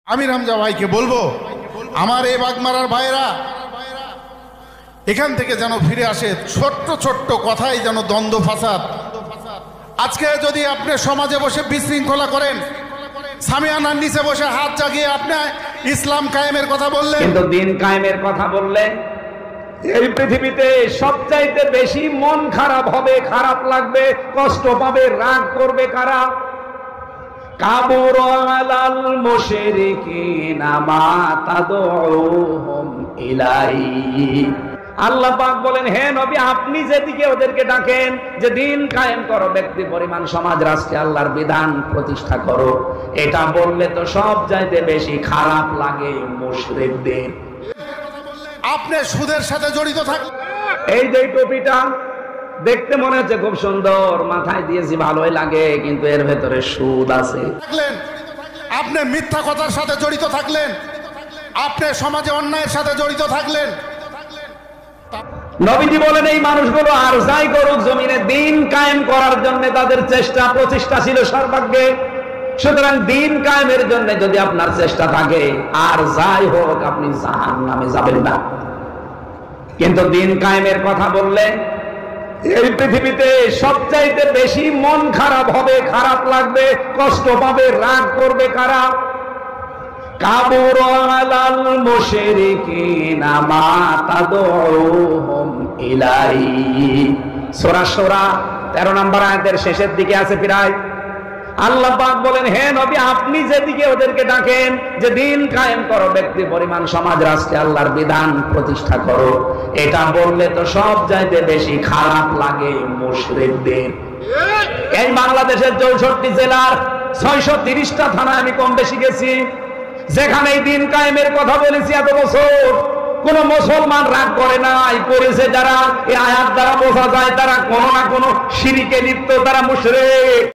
আমি রামজা ভাইকে বলবো, আমার এই বাগমারার ভাইরা এখান থেকে যেন ফিরে আসে। ছোট্ট ছোট্ট কথাই যেন দ্বন্দ্ব ফাসাদ। আজকে যদি আপনি সমাজে বসে বিশৃঙ্খলা করেন, সামিয়ানার নিচে বসে হাত জাগিয়ে আপনি ইসলাম কায়েমের কথা বললেন, কিন্তু দিন কায়েমের কথা বললে এই পৃথিবীতে সবচাইতে বেশি মন খারাপ হবে, খারাপ লাগবে, কষ্ট পাবে, রাগ করবে কারা? কাবুর আলাল মুশরিকিনা মা তাদউহুম ইলাইহি। আল্লাহ পাক বলেন, হে নবী, আপনি যেদিকে ওদেরকে ডাকেন যে দিন কায়েম করো, ব্যক্তি পরিমাণ সমাজ রাষ্ট্রে আল্লাহর বিধান প্রতিষ্ঠা করো, এটা বললে তো সব চাইতে বেশি খারাপ লাগে মুশরিকদের। আপনি সুদের সাথে জড়িত থাকলেন, এই যে টুপিটা দেখতে মনে হচ্ছে খুব সুন্দর, মাথায় দিয়েছি ভালোই লাগে, কিন্তু এর ভেতরে সুদ আছে। আপনি মিথ্যা কথার সাথে জড়িত থাকলেন, আপনি সমাজে অন্যায়ের সাথে জড়িত থাকলেন। নবীজি বলেন, এই মানুষগুলো আর যাই করুক, জমিনে দিন কায়েম করার জন্য তাদের চেষ্টা প্রচেষ্টা ছিল সর্বাগ্রে। সুতরাং দিন কায়েমের জন্য যদি আপনার চেষ্টা থাকে, আর যাই হোক, আপনি জাহান্নামে যাবেন না। কিন্তু দিন কায়েমের কথা বললে এই পৃথিবীতে সবচাইতে বেশি মন খারাপ হবে, খারাপ লাগবে, কষ্ট পাবে, রাগ করবে কারা? কাবুর আলাল মুশরিকিনা মা তাদউহুম ইলাইহি। সূরা সূরা 13 নম্বর আয়াতের শেষের দিকে আছে প্রায়। আল্লাহ পাক বলেন, হে নবী, আপনি যেদিকে ওদেরকে ডাকেন যে দিন কায়েম করো, ব্যক্তি পরিমাণ সমাজ রাষ্ট্রে আল্লাহর বিধান প্রতিষ্ঠা করো, এটা বললে তো সব চাইতে বেশি খারাপ লাগে মুশরিকদের। এই বাংলাদেশের 64 জেলার 630টা থানায় আমি কম বেশি গেছি, যেখানে দিন কায়েমের কথা বলেছি এত বছর, কোন মুসলমান রাগ করে নাই। করেছে যারা, এই আয়াত দ্বারা বোঝা যায় তারা কোনো না কোনো শিরকে লিপ্ত, তারা মুশরিক।